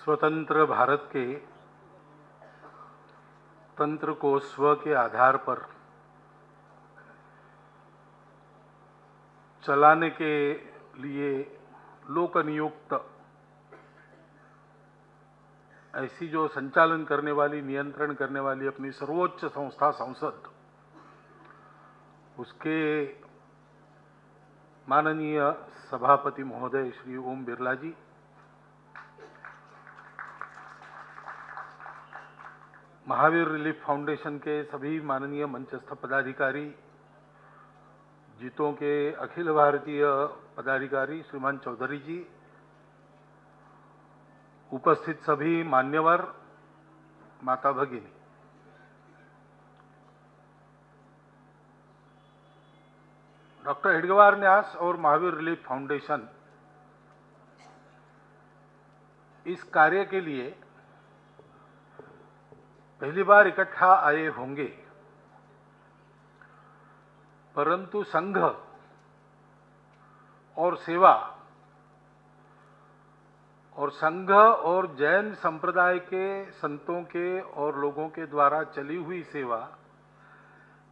स्वतंत्र भारत के तंत्र को स्व के आधार पर चलाने के लिए लोक नियुक्त ऐसी जो संचालन करने वाली, नियंत्रण करने वाली अपनी सर्वोच्च संस्था संसद, उसके माननीय सभापति महोदय श्री ओम बिरला जी, महावीर रिलीफ फाउंडेशन के सभी माननीय मंचस्थ पदाधिकारी, जीतों के अखिल भारतीय पदाधिकारी श्रीमान चौधरी जी, उपस्थित सभी मान्यवर, माता भगिनी, डॉक्टर हेडगेवार न्यास और महावीर रिलीफ फाउंडेशन इस कार्य के लिए पहली बार इकट्ठा आए होंगे, परंतु संघ और सेवा और संघ और जैन संप्रदाय के संतों के और लोगों के द्वारा चली हुई सेवा,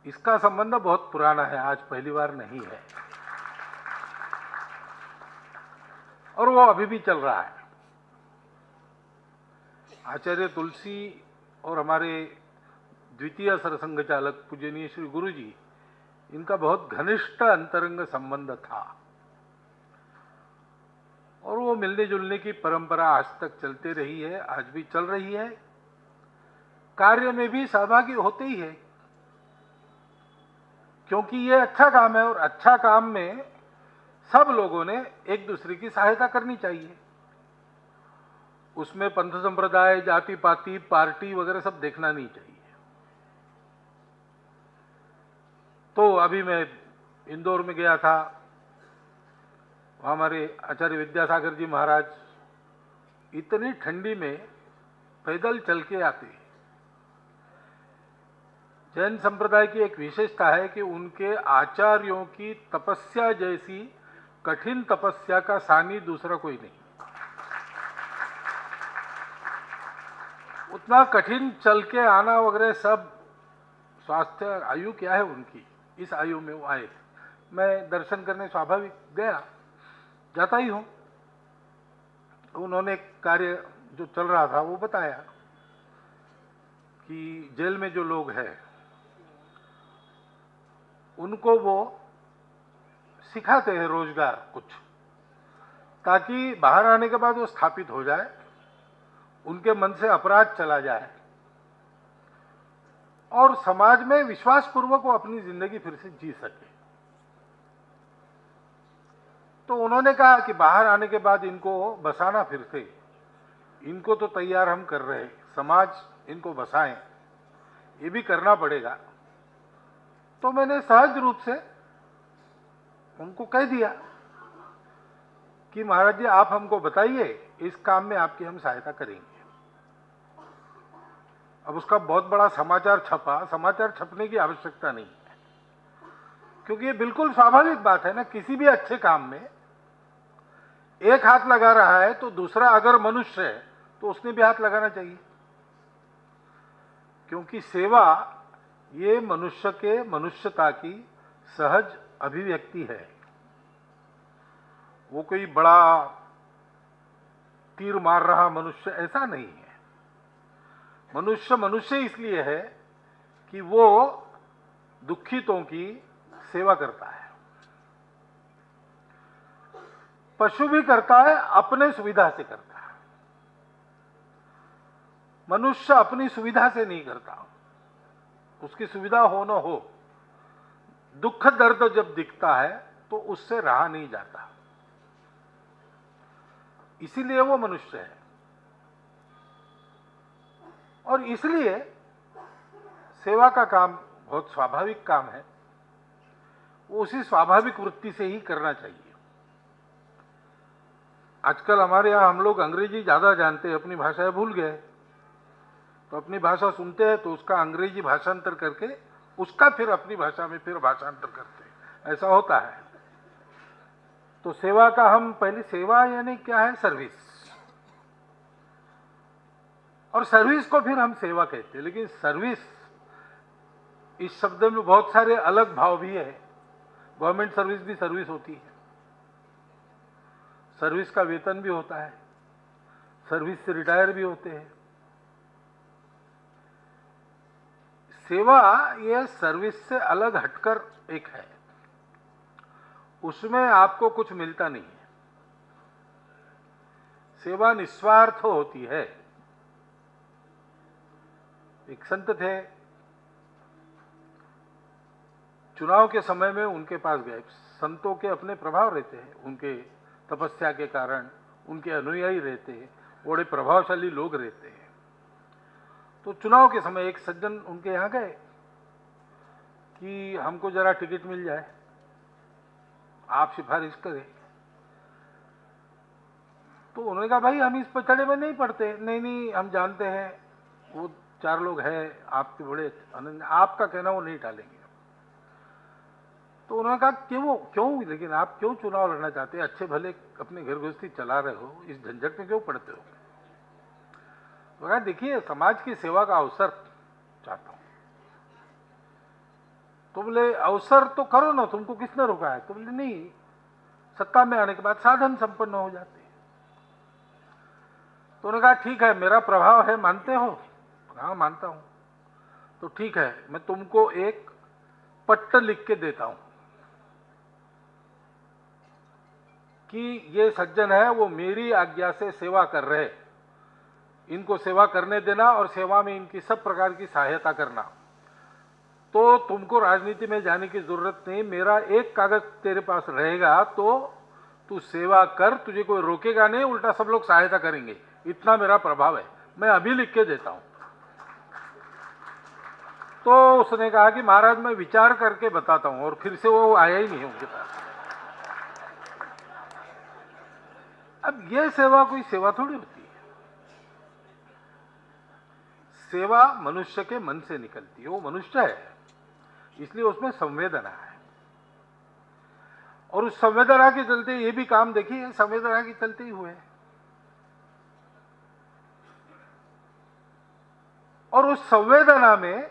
इसका संबंध बहुत पुराना है, आज पहली बार नहीं है और वो अभी भी चल रहा है। आचार्य तुलसी और हमारे द्वितीय सरसंघ चालक पूजनीय श्री गुरु जी, इनका बहुत घनिष्ठ अंतरंग संबंध था और वो मिलने जुलने की परंपरा आज तक चलते रही है, आज भी चल रही है। कार्य में भी सहभागी होते ही है, क्योंकि ये अच्छा काम है और अच्छा काम में सब लोगों ने एक दूसरे की सहायता करनी चाहिए। उसमें पंथ संप्रदाय, जाति पाति, पार्टी वगैरह सब देखना नहीं चाहिए। तो अभी मैं इंदौर में गया था, वहाँ हमारे आचार्य विद्यासागर जी महाराज इतनी ठंडी में पैदल चल के आते। जैन संप्रदाय की एक विशेषता है कि उनके आचार्यों की तपस्या जैसी कठिन तपस्या का सानी दूसरा कोई नहीं। उतना कठिन चल के आना वगैरह सब, स्वास्थ्य आयु क्या है उनकी, इस आयु में वो आए। मैं दर्शन करने स्वाभाविक गया, जाता ही हूं। उन्होंने कार्य जो चल रहा था वो बताया कि जेल में जो लोग हैं उनको वो सिखाते हैं रोजगार कुछ, ताकि बाहर आने के बाद वो स्थापित हो जाए, उनके मन से अपराध चला जाए और समाज में विश्वास पूर्वक वो अपनी जिंदगी फिर से जी सके। तो उन्होंने कहा कि बाहर आने के बाद इनको बसाना फिर से, इनको तो तैयार हम कर रहे हैं, समाज इनको बसाएं, ये भी करना पड़ेगा। तो मैंने सहज रूप से उनको कह दिया कि महाराज जी आप हमको बताइए, इस काम में आपकी हम सहायता करेंगे। अब उसका बहुत बड़ा समाचार छपा। समाचार छपने की आवश्यकता नहीं है, क्योंकि ये बिल्कुल स्वाभाविक बात है ना, किसी भी अच्छे काम में एक हाथ लगा रहा है तो दूसरा अगर मनुष्य है तो उसने भी हाथ लगाना चाहिए, क्योंकि सेवा ये मनुष्य के मनुष्यता की सहज अभिव्यक्ति है। वो कोई बड़ा तीर मार रहा मनुष्य ऐसा नहीं है। मनुष्य मनुष्य इसलिए है कि वो दुखितों की सेवा करता है। पशु भी करता है, अपने सुविधा से करता है। मनुष्य अपनी सुविधा से नहीं करता, उसकी सुविधा हो न हो, दुख दर्द जब दिखता है तो उससे रहा नहीं जाता, इसीलिए वो मनुष्य है। और इसलिए सेवा का काम बहुत स्वाभाविक काम है, वो उसी स्वाभाविक वृत्ति से ही करना चाहिए। आजकल हमारे यहाँ हम लोग अंग्रेजी ज्यादा जानते हैं, अपनी भाषाएं भूल गए, तो अपनी भाषा सुनते हैं तो उसका अंग्रेजी भाषांतर करके उसका फिर अपनी भाषा में फिर भाषांतर करते हैं, ऐसा होता है। तो सेवा का हम पहले, सेवा यानी क्या है? सर्विस। और सर्विस को फिर हम सेवा कहते हैं, लेकिन सर्विस इस शब्द में बहुत सारे अलग भाव भी है। गवर्नमेंट सर्विस भी सर्विस होती है, सर्विस का वेतन भी होता है, सर्विस से रिटायर भी होते हैं। सेवा ये सर्विस से अलग हटकर एक है, उसमें आपको कुछ मिलता नहीं है। सेवा निस्वार्थ होती है। एक संत थे, चुनाव के समय में उनके पास गए। संतों के अपने प्रभाव रहते हैं, उनके तपस्या के कारण उनके अनुयायी रहते हैं, बड़े प्रभावशाली लोग रहते हैं। तो चुनाव के समय एक सज्जन उनके यहाँ गए कि हमको जरा टिकट मिल जाए, आप सिफारिश करें। तो उन्होंने कहा भाई हम इस पचड़े में नहीं पड़ते। नहीं नहीं, हम जानते हैं वो 4 लोग हैं आपके बड़े अनन्य, आपका कहना वो नहीं टालेंगे। तो उन्होंने कहा क्यों लेकिन आप क्यों चुनाव लड़ना चाहते हैं? अच्छे भले अपने घर गृहस्थी चला रहे हो, इस झंझट में क्यों पड़ते हो? तो कहा देखिए समाज की सेवा का अवसर चाहता हूं। तो बोले अवसर तो करो ना, तुमको किसने रोका है? तो बोले नहीं, सत्ता में आने के बाद साधन संपन्न हो जाते हैं। तो उन्होंने कहा ठीक है, मेरा प्रभाव है, मानते हो? हाँ मानता हूं। तो ठीक है, मैं तुमको एक पट्ट लिख के देता हूं कि ये सज्जन है वो मेरी आज्ञा से सेवा कर रहे, इनको सेवा करने देना और सेवा में इनकी सब प्रकार की सहायता करना। तो तुमको राजनीति में जाने की जरूरत नहीं, मेरा एक कागज तेरे पास रहेगा तो तू सेवा कर, तुझे कोई रोकेगा नहीं, उल्टा सब लोग सहायता करेंगे। इतना मेरा प्रभाव है, मैं अभी लिख के देता हूं। तो उसने कहा कि महाराज मैं विचार करके बताता हूं, और फिर से वो आया ही नहीं उनके पास। अब ये सेवा कोई सेवा थोड़ी होती है। सेवा मनुष्य के मन से निकलती है, वो मनुष्य है इसलिए उसमें संवेदना है। और उस संवेदना के चलते ये भी काम देखिए, संवेदना के चलते ही हुए। और उस संवेदना में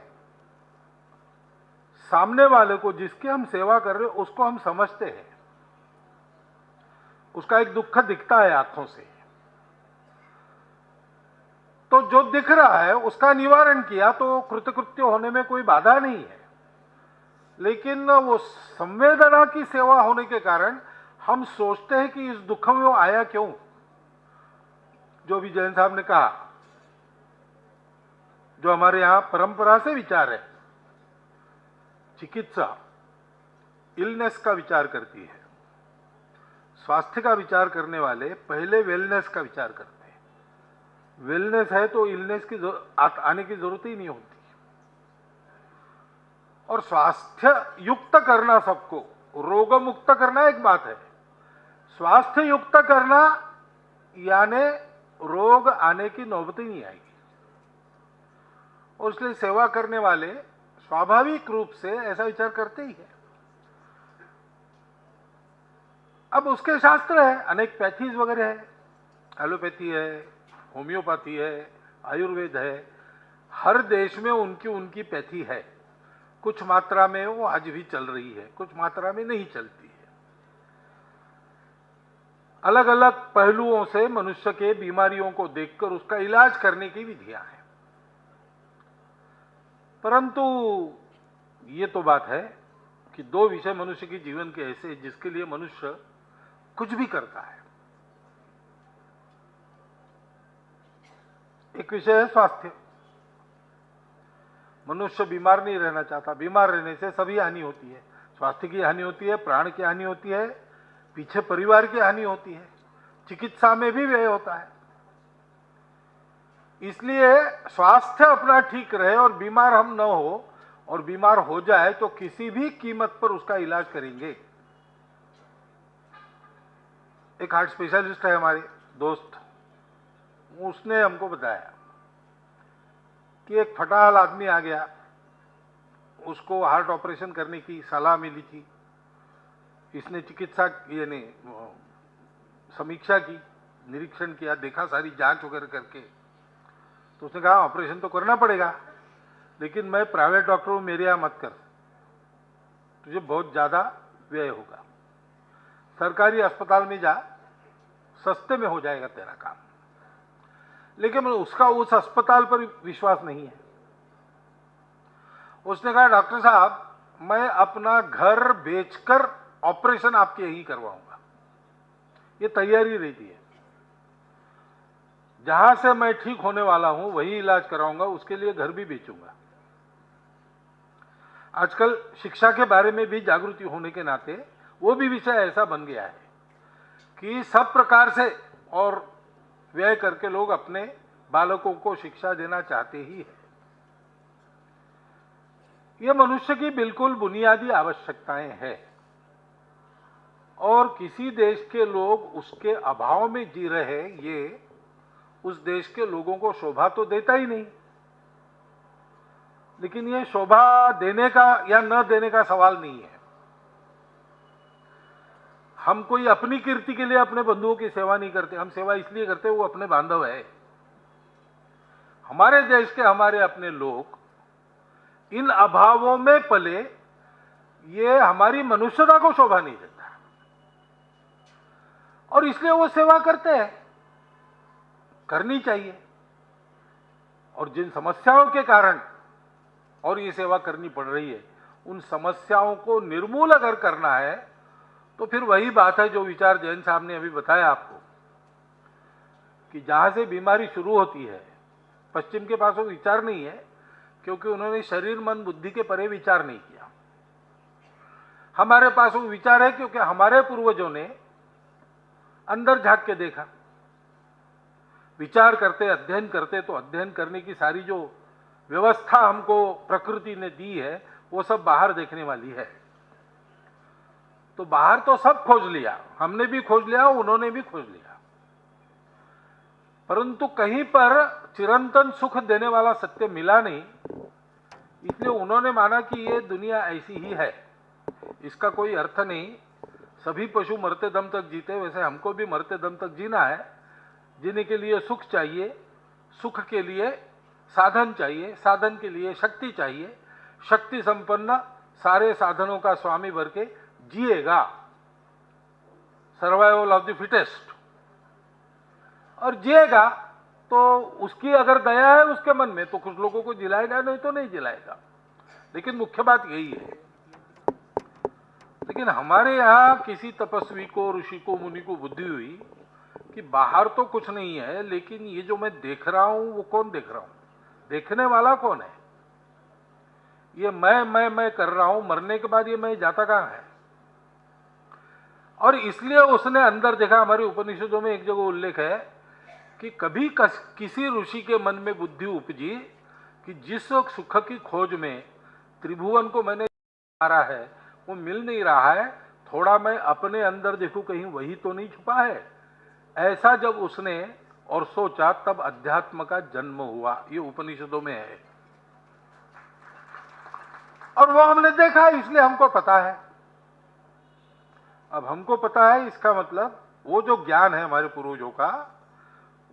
सामने वाले को, जिसकी हम सेवा कर रहे हैं, उसको हम समझते हैं, उसका एक दुख दिखता है आंखों से। तो जो दिख रहा है उसका निवारण किया तो कृतकृत्य होने में कोई बाधा नहीं है। लेकिन वो संवेदना की सेवा होने के कारण हम सोचते हैं कि इस दुख में वो आया क्यों। जो भी जैन साहब ने कहा, जो हमारे यहां परंपरा से विचार है, चिकित्सा इलनेस का विचार करती है, स्वास्थ्य का विचार करने वाले पहले वेलनेस का विचार करते हैं। वेलनेस है तो इलनेस की आने की जरूरत ही नहीं होती। और स्वास्थ्य युक्त करना, सबको रोग मुक्त करना एक बात है, स्वास्थ्य युक्त करना यानी रोग आने की नौबत ही नहीं आएगी। और इसलिए सेवा करने वाले स्वाभाविक रूप से ऐसा विचार करते ही है। अब उसके शास्त्र है, अनेक पैथीज वगैरह है, एलोपैथी है, होम्योपैथी है, आयुर्वेद है। हर देश में उनकी उनकी पैथी है। कुछ मात्रा में वो आज भी चल रही है, कुछ मात्रा में नहीं चलती है। अलग अलग पहलुओं से मनुष्य के बीमारियों को देखकर उसका इलाज करने की विधियां हैं। परंतु ये तो बात है कि 2 विषय मनुष्य के जीवन के ऐसे जिसके लिए मनुष्य कुछ भी करता है। एक विषय है स्वास्थ्य। मनुष्य बीमार नहीं रहना चाहता, बीमार रहने से सभी हानि होती है। स्वास्थ्य की हानि होती है, प्राण की हानि होती है, पीछे परिवार की हानि होती है, चिकित्सा में भी व्यय होता है। इसलिए स्वास्थ्य अपना ठीक रहे और बीमार हम न हो, और बीमार हो जाए तो किसी भी कीमत पर उसका इलाज करेंगे। एक हार्ट स्पेशलिस्ट है हमारे दोस्त, उसने हमको बताया कि एक फटाहाल आदमी आ गया, उसको हार्ट ऑपरेशन करने की सलाह मिली थी। इसने चिकित्सा यानी समीक्षा की, निरीक्षण किया, देखा सारी जांच वगैरह करके, तो उसने कहा ऑपरेशन तो करना पड़ेगा, लेकिन मैं प्राइवेट डॉक्टर हूं, मेरे यहां मत कर, तुझे बहुत ज्यादा व्यय होगा, सरकारी अस्पताल में जा, सस्ते में हो जाएगा तेरा काम। लेकिन उसका उस अस्पताल पर विश्वास नहीं है। उसने कहा डॉक्टर साहब, मैं अपना घर बेचकर ऑपरेशन आपके यहीं करवाऊंगा, ये तैयारी रहती है, जहां से मैं ठीक होने वाला हूं वही इलाज कराऊंगा, उसके लिए घर भी बेचूंगा। आजकल शिक्षा के बारे में भी जागृति होने के नाते वो भी विषय ऐसा बन गया है कि सब प्रकार से और व्यय करके लोग अपने बालकों को शिक्षा देना चाहते ही हैं। ये मनुष्य की बिल्कुल बुनियादी आवश्यकताएं हैं, और किसी देश के लोग उसके अभाव में जी रहे, ये उस देश के लोगों को शोभा तो देता ही नहीं। लेकिन ये शोभा देने का या न देने का सवाल नहीं है। हम कोई अपनी कीर्ति के लिए अपने बंधुओं की सेवा नहीं करते, हम सेवा इसलिए करते वो अपने बांधव है। हमारे देश के हमारे अपने लोग इन अभावों में पले, ये हमारी मनुष्यता को शोभा नहीं देता, और इसलिए वो सेवा करते हैं, करनी चाहिए। और जिन समस्याओं के कारण और ये सेवा करनी पड़ रही है, उन समस्याओं को निर्मूल अगर करना है तो फिर वही बात है जो विचार जैन साहब ने अभी बताया आपको, कि जहां से बीमारी शुरू होती है, पश्चिम के पास वो विचार नहीं है, क्योंकि उन्होंने शरीर मन बुद्धि के परे विचार नहीं किया। हमारे पास वो विचार है क्योंकि हमारे पूर्वजों ने अंदर झांक के देखा। विचार करते, अध्ययन करते, तो अध्ययन करने की सारी जो व्यवस्था हमको प्रकृति ने दी है वो सब बाहर देखने वाली है। तो बाहर तो सब खोज लिया, हमने भी खोज लिया, उन्होंने भी खोज लिया, परंतु कहीं पर चिरंतन सुख देने वाला सत्य मिला नहीं। इसलिए उन्होंने माना कि ये दुनिया ऐसी ही है, इसका कोई अर्थ नहीं। सभी पशु मरते दम तक जीते, वैसे हमको भी मरते दम तक जीना है। जीने के लिए सुख चाहिए, सुख के लिए साधन चाहिए, साधन के लिए शक्ति चाहिए, शक्ति संपन्न सारे साधनों का स्वामी बन के जिएगा, सर्वाइवल ऑफ द फिटेस्ट, और जिएगा तो उसकी अगर दया है उसके मन में तो कुछ लोगों को जिलाएगा, नहीं तो नहीं जिलाएगा। लेकिन मुख्य बात यही है। लेकिन हमारे यहाँ किसी तपस्वी को, ऋषि को, मुनि को बुद्धि हुई कि बाहर तो कुछ नहीं है, लेकिन ये जो मैं देख रहा हूं वो कौन देख रहा हूं, देखने वाला कौन है? ये मैं कर रहा हूं, मरने के बाद ये मैं जाता कहां है? और इसलिए उसने अंदर देखा। हमारे उपनिषदों में एक जगह उल्लेख है कि कभी किसी ऋषि के मन में बुद्धि उपजी कि जिस सुख की खोज में त्रिभुवन को मैंने मारा है वो मिल नहीं रहा है, थोड़ा मैं अपने अंदर देखूं कहीं वही तो नहीं छुपा है। ऐसा जब उसने और सोचा, तब अध्यात्म का जन्म हुआ। ये उपनिषदों में है, और वो हमने देखा, इसलिए हमको पता है। अब हमको पता है, इसका मतलब वो जो ज्ञान है हमारे पूर्वजों का,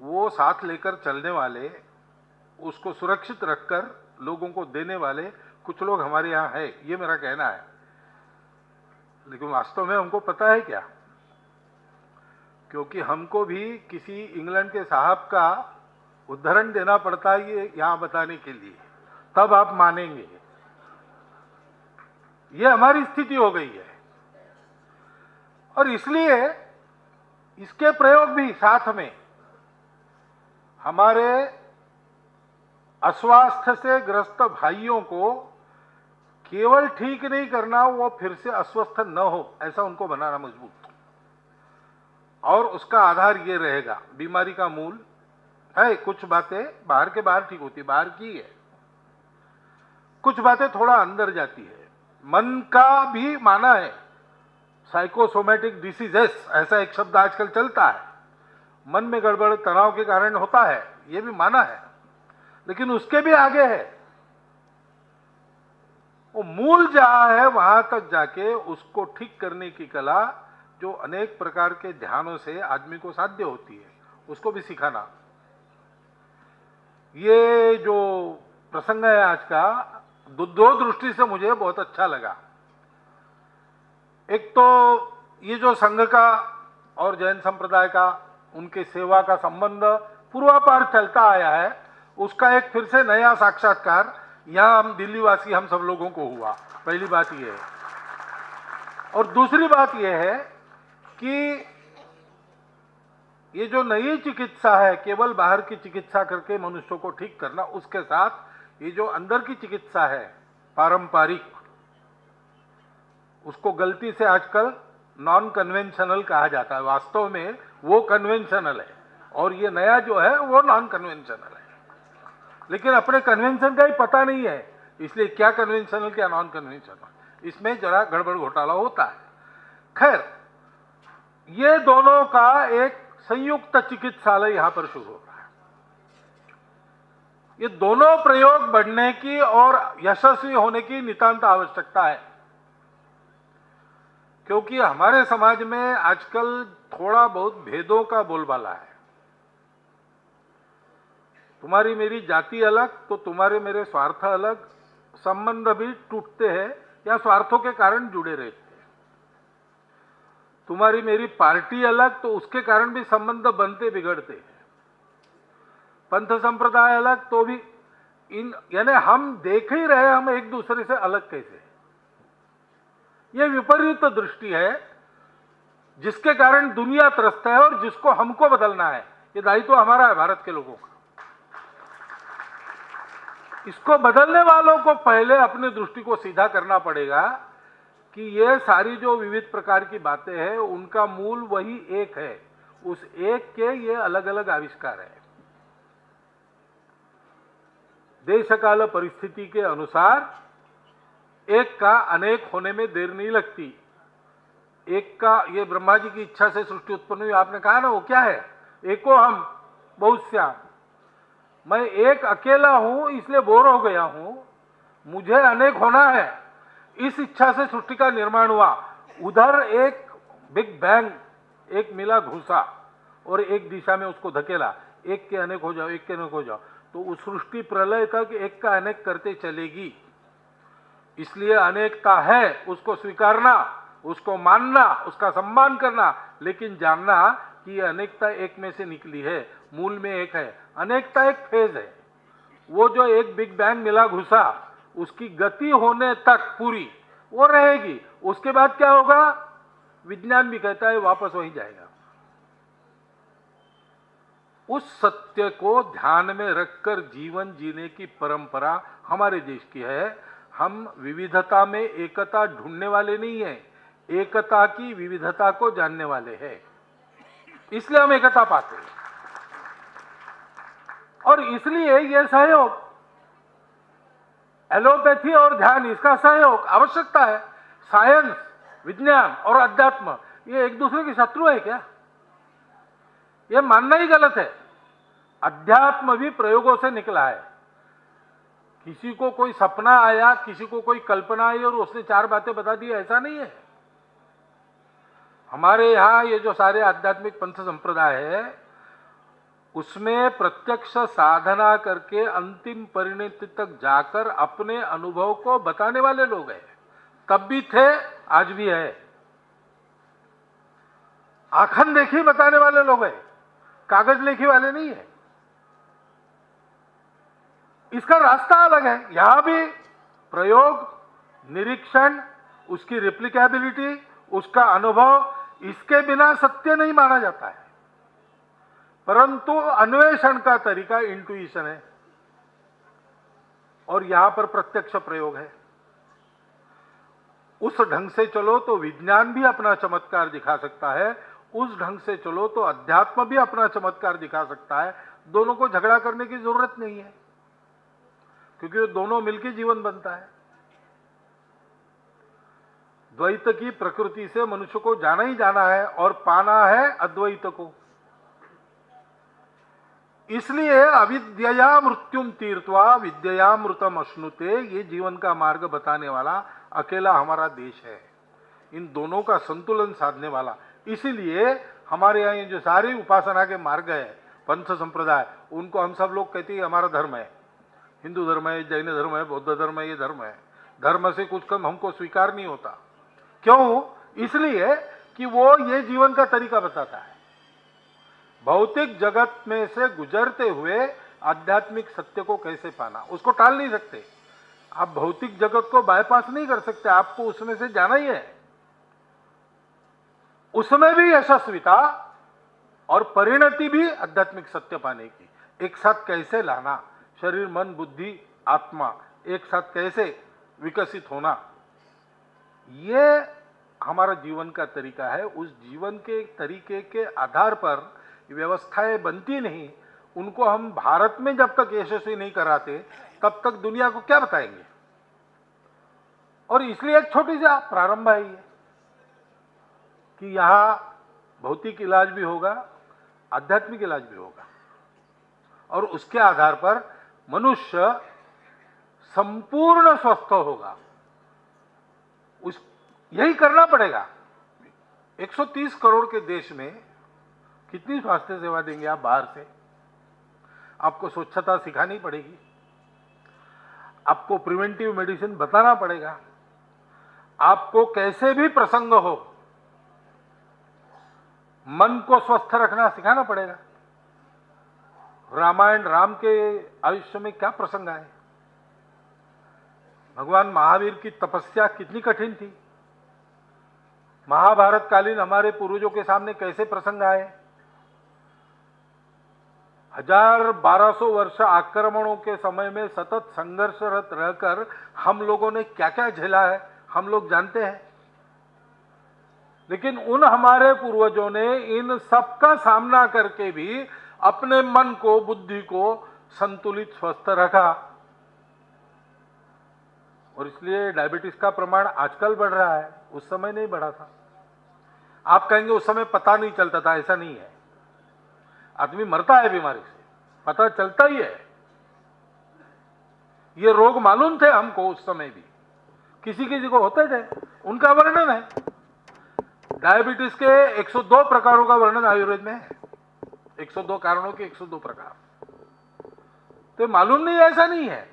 वो साथ लेकर चलने वाले, उसको सुरक्षित रखकर लोगों को देने वाले कुछ लोग हमारे यहाँ है, ये मेरा कहना है। लेकिन वास्तव में हमको पता है क्या? क्योंकि हमको भी किसी इंग्लैंड के साहब का उदाहरण देना पड़ता है ये यहां बताने के लिए, तब आप मानेंगे। ये हमारी स्थिति हो गई है, और इसलिए इसके प्रयोग भी साथ में हमारे अस्वास्थ्य से ग्रस्त भाइयों को केवल ठीक नहीं करना, वो फिर से अस्वस्थ न हो, ऐसा उनको बनाना मजबूत। और उसका आधार ये रहेगा, बीमारी का मूल है। कुछ बातें बाहर के बाहर ठीक होती, बाहर की है, कुछ बातें थोड़ा अंदर जाती है। मन का भी माना है, साइकोसोमेटिक डिसीजेस ऐसा एक शब्द आजकल चलता है। मन में गड़बड़ तनाव के कारण होता है, ये भी माना है, लेकिन उसके भी आगे है। वो मूल जहां है वहां तक जाके उसको ठीक करने की कला, जो अनेक प्रकार के ध्यानों से आदमी को साध्य होती है, उसको भी सिखाना। ये जो प्रसंग है आज का, दो दृष्टि से मुझे बहुत अच्छा लगा। एक तो ये जो संघ का और जैन संप्रदाय का, उनके सेवा का संबंध पूर्वापार चलता आया है, उसका एक फिर से नया साक्षात्कार यहाँ हम दिल्ली वासी हम सब लोगों को हुआ। पहली बात ये है। और दूसरी बात यह है कि ये जो नई चिकित्सा है, केवल बाहर की चिकित्सा करके मनुष्यों को ठीक करना, उसके साथ ये जो अंदर की चिकित्सा है पारंपरिक, उसको गलती से आजकल नॉन कन्वेंशनल कहा जाता है। वास्तव में वो कन्वेंशनल है और ये नया जो है वो नॉन कन्वेंशनल है, लेकिन अपने कन्वेंशन का ही पता नहीं है, इसलिए क्या कन्वेंशनल क्या नॉन कन्वेंशनल, इसमें जरा गड़बड़ घोटाला होता है। खैर, ये दोनों का एक संयुक्त चिकित्सालय यहां पर शुरू हो रहा है। ये दोनों प्रयोग बढ़ने की और यशस्वी होने की नितांत आवश्यकता है, क्योंकि हमारे समाज में आजकल थोड़ा बहुत भेदों का बोलबाला है। तुम्हारी मेरी जाति अलग तो तुम्हारे मेरे स्वार्थ अलग, संबंध भी टूटते हैं या स्वार्थों के कारण जुड़े रहते हैं। तुम्हारी मेरी पार्टी अलग तो उसके कारण भी संबंध बनते बिगड़ते हैं। पंथ संप्रदाय अलग तो भी यानी हम देख ही रहे हम एक दूसरे से अलग कैसे। यह विपरीत दृष्टि है जिसके कारण दुनिया त्रस्त है और जिसको हमको बदलना है। ये दायित्व हमारा है, भारत के लोगों का। इसको बदलने वालों को पहले अपनी दृष्टि को सीधा करना पड़ेगा कि ये सारी जो विविध प्रकार की बातें हैं उनका मूल वही एक है, उस एक के ये अलग अलग आविष्कार है। देश काल परिस्थिति के अनुसार एक का अनेक होने में देर नहीं लगती। एक का, ये ब्रह्मा जी की इच्छा से सृष्टि उत्पन्न हुई, आपने कहा ना, वो क्या है? एको हम बहुश्याम। मैं एक अकेला हूं इसलिए बोर हो गया हूं, मुझे अनेक होना है, इस इच्छा से सृष्टि का निर्माण हुआ। उधर एक बिग बैंग, एक मिला घुसा और एक दिशा में उसको धकेला, एक के अनेक हो जाओ, एक के अनेक हो जाओ, तो उस सृष्टि प्रलय तक एक का अनेक करते चलेगी। इसलिए अनेकता है, उसको स्वीकारना, उसको मानना, उसका सम्मान करना, लेकिन जानना कि यह अनेकता एक में से निकली है, मूल में एक है। अनेकता एक फेज है, वो जो एक बिग बैंग मिला घुसा, उसकी गति होने तक पूरी वो रहेगी। उसके बाद क्या होगा? विज्ञान भी कहता है वापस वहीं जाएगा। उस सत्य को ध्यान में रखकर जीवन जीने की परंपरा हमारे देश की है। हम विविधता में एकता ढूंढने वाले नहीं हैं, एकता की विविधता को जानने वाले हैं, इसलिए हम एकता पाते हैं। और इसलिए यह सहयोग, एलोपैथी और ध्यान, इसका सहयोग आवश्यकता है। साइंस, विज्ञान और अध्यात्म ये एक दूसरे के शत्रु है क्या? यह मानना ही गलत है। अध्यात्म भी प्रयोगों से निकला है। किसी को कोई सपना आया, किसी को कोई कल्पना आई और उसने चार बातें बता दी, ऐसा नहीं है। हमारे यहां ये जो सारे आध्यात्मिक पंथ संप्रदाय है, उसमें प्रत्यक्ष साधना करके अंतिम परिणति तक जाकर अपने अनुभव को बताने वाले लोग हैं। तब भी थे, आज भी है। आंखन देखी बताने वाले लोग हैं, कागज लेखी वाले नहीं है। इसका रास्ता अलग है। यहां भी प्रयोग, निरीक्षण, उसकी रिप्लिकेबिलिटी, उसका अनुभव, इसके बिना सत्य नहीं माना जाता है। परंतु अन्वेषण का तरीका इंट्यूशन है और यहां पर प्रत्यक्ष प्रयोग है। उस ढंग से चलो तो विज्ञान भी अपना चमत्कार दिखा सकता है, उस ढंग से चलो तो अध्यात्म भी अपना चमत्कार दिखा सकता है। दोनों को झगड़ा करने की जरूरत नहीं है, क्योंकि वो दोनों मिलकर जीवन बनता है। द्वैत की प्रकृति से मनुष्य को जाना ही जाना है और पाना है अद्वैत को। इसलिए अविद्यया मृत्युम तीर्थवा विद्यया मृतम अश्नुते, ये जीवन का मार्ग बताने वाला अकेला हमारा देश है, इन दोनों का संतुलन साधने वाला। इसीलिए हमारे यहाँ ये जो सारी उपासना के मार्ग है पंथ संप्रदाय, उनको हम सब लोग कहते हैं हमारा धर्म है, हिंदू धर्म है, जैन धर्म है, बौद्ध धर्म है, ये धर्म है। धर्म से कुछ कम हमको स्वीकार नहीं होता। क्यों? इसलिए कि वो ये जीवन का तरीका बताता है। भौतिक जगत में से गुजरते हुए आध्यात्मिक सत्य को कैसे पाना, उसको टाल नहीं सकते आप। भौतिक जगत को बाईपास नहीं कर सकते, आपको उसमें से जाना ही है। उसमें भी यशस्विता और परिणति भी आध्यात्मिक सत्य पाने की, एक साथ कैसे लाना, शरीर मन बुद्धि आत्मा एक साथ कैसे विकसित होना, ये हमारा जीवन का तरीका है। उस जीवन के तरीके के आधार पर व्यवस्थाएं बनती नहीं, उनको हम भारत में जब तक यशस्वी नहीं कराते तब तक दुनिया को क्या बताएंगे। और इसलिए एक छोटी सा प्रारंभ है ये कि यहां भौतिक इलाज भी होगा, आध्यात्मिक इलाज भी होगा, और उसके आधार पर मनुष्य संपूर्ण स्वस्थ होगा। यही करना पड़ेगा। 130 करोड़ के देश में कितनी स्वास्थ्य सेवा देंगे आप बाहर से? आपको स्वच्छता सिखानी पड़ेगी, आपको प्रिवेंटिव मेडिसिन बताना पड़ेगा, आपको कैसे भी प्रसंग हो मन को स्वस्थ रखना सिखाना पड़ेगा। रामायण राम के आयुष्य में क्या प्रसंग आए, भगवान महावीर की तपस्या कितनी कठिन थी, महाभारत कालीन हमारे पूर्वजों के सामने कैसे प्रसंग आए, 1200 वर्ष आक्रमणों के समय में सतत संघर्षरत रहकर हम लोगों ने क्या क्या झेला है हम लोग जानते हैं। लेकिन उन हमारे पूर्वजों ने इन सब का सामना करके भी अपने मन को बुद्धि को संतुलित स्वस्थ रखा, और इसलिए डायबिटीज का प्रमाण आजकल बढ़ रहा है, उस समय नहीं बढ़ा था। आप कहेंगे उस समय पता नहीं चलता था, ऐसा नहीं है। आदमी मरता है बीमारी से, पता चलता ही है। ये रोग मालूम थे हमको उस समय भी, किसी किसी को होते थे, उनका वर्णन है। डायबिटीज के 102 प्रकारों का वर्णन आयुर्वेद में है, 102 कारणों के 102 प्रकार। तो मालूम नहीं, ऐसा नहीं है,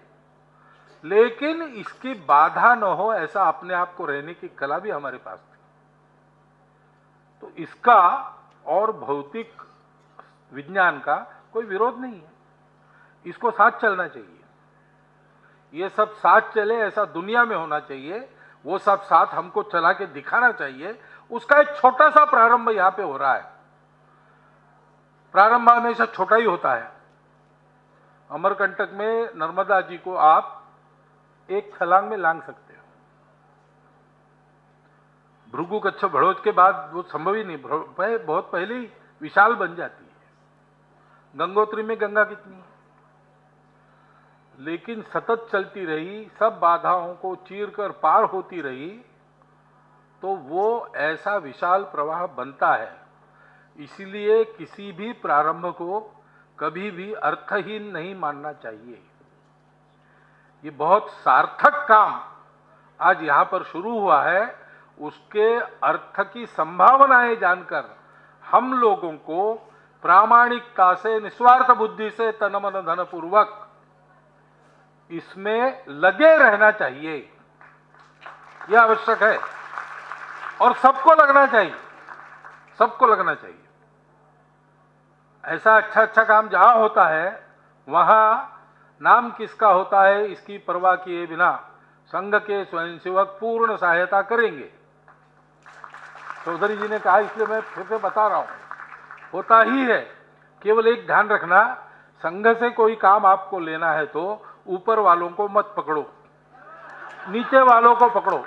लेकिन इसकी बाधा न हो ऐसा अपने आप को रहने की कला भी हमारे पास थी। तो इसका और भौतिक विज्ञान का कोई विरोध नहीं है, इसको साथ चलना चाहिए। ये सब साथ चले ऐसा दुनिया में होना चाहिए, वो सब साथ हमको चला के दिखाना चाहिए। उसका एक छोटा सा प्रारंभ यहां पे हो रहा है। प्रारंभ हमेशा छोटा ही होता है। अमरकंटक में नर्मदा जी को आप एक छलांग में लांग सकते हो। भृगु कच्छ भड़ोच के बाद वो संभव ही नहीं, बहुत पहले ही विशाल बन जाती है। गंगोत्री में गंगा कितनी है, लेकिन सतत चलती रही, सब बाधाओं को चीर कर पार होती रही, तो वो ऐसा विशाल प्रवाह बनता है। इसीलिए किसी भी प्रारंभ को कभी भी अर्थहीन नहीं मानना चाहिए। ये बहुत सार्थक काम आज यहां पर शुरू हुआ है, उसके अर्थ की संभावनाएं जानकर हम लोगों को प्रामाणिकता से, निस्वार्थ बुद्धि से, तन मन धन पूर्वक इसमें लगे रहना चाहिए। यह आवश्यक है और सबको लगना चाहिए, सबको लगना चाहिए। ऐसा अच्छा काम जहां होता है वहां नाम किसका होता है इसकी परवाह किए बिना संघ के स्वयंसेवक पूर्ण सहायता करेंगे। चौधरी जी ने कहा, इसलिए मैं फिर से बता रहा हूं, होता ही है। केवल एक ध्यान रखना, संघ से कोई काम आपको लेना है तो ऊपर वालों को मत पकड़ो, नीचे वालों को पकड़ो।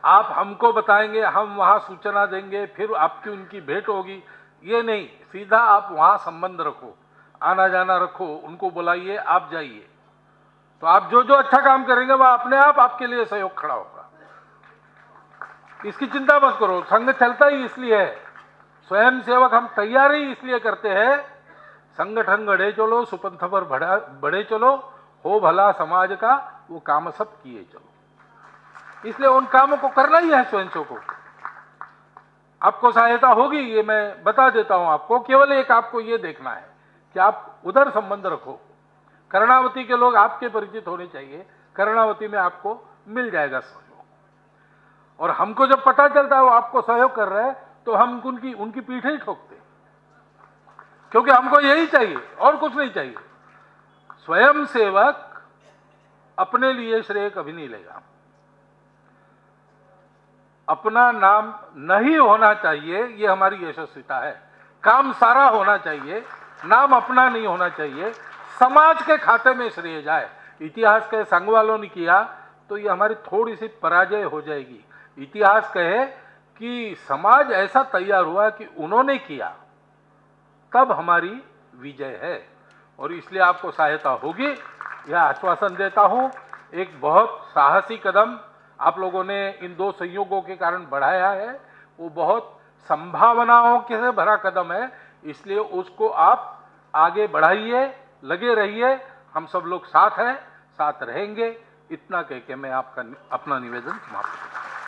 आप हमको बताएंगे, हम वहां सूचना देंगे, फिर आपकी उनकी भेंट होगी, ये नहीं। सीधा आप वहां संबंध रखो, आना जाना रखो, उनको बुलाइए, आप जाइए, तो आप जो जो अच्छा काम करेंगे वह अपने आप आपके लिए सहयोग खड़ा होगा। इसकी चिंता मत करो। संघ चलता ही इसलिए है, स्वयं सेवक हम तैयारी इसलिए करते हैं, संगठन गढ़े चलो, सुपंथ पर बढ़े चलो, हो भला समाज का, वो काम सब किए चलो। इसलिए उन कामों को करना ही है स्वयंसेवकों को। आपको सहायता होगी, ये मैं बता देता हूं आपको। केवल एक आपको ये देखना है कि आप उधर संबंध रखो। कर्णावती के लोग आपके परिचित होने चाहिए, कर्णावती में आपको मिल जाएगा सहयोग। और हमको जब पता चलता है वो आपको सहयोग कर रहे हैं तो हम उनकी पीठ ही ठोकते, क्योंकि हमको यही चाहिए और कुछ नहीं चाहिए। स्वयं सेवक अपने लिए श्रेय कभी नहीं लेगा। अपना नाम नहीं होना चाहिए, ये हमारी यशस्विता है। काम सारा होना चाहिए, नाम अपना नहीं होना चाहिए, समाज के खाते में श्रेय जाए। इतिहास के संग वालों ने किया तो ये हमारी थोड़ी सी पराजय हो जाएगी। इतिहास कहे कि समाज ऐसा तैयार हुआ कि उन्होंने किया, तब हमारी विजय है। और इसलिए आपको सहायता होगी, यह आश्वासन देता हूं। एक बहुत साहसी कदम आप लोगों ने इन दो संयोगों के कारण बढ़ाया है, वो बहुत संभावनाओं के से भरा कदम है। इसलिए उसको आप आगे बढ़ाइए, लगे रहिए। हम सब लोग साथ हैं, साथ रहेंगे। इतना कह के मैं आपका अपना निवेदन समाप्त करता हूं।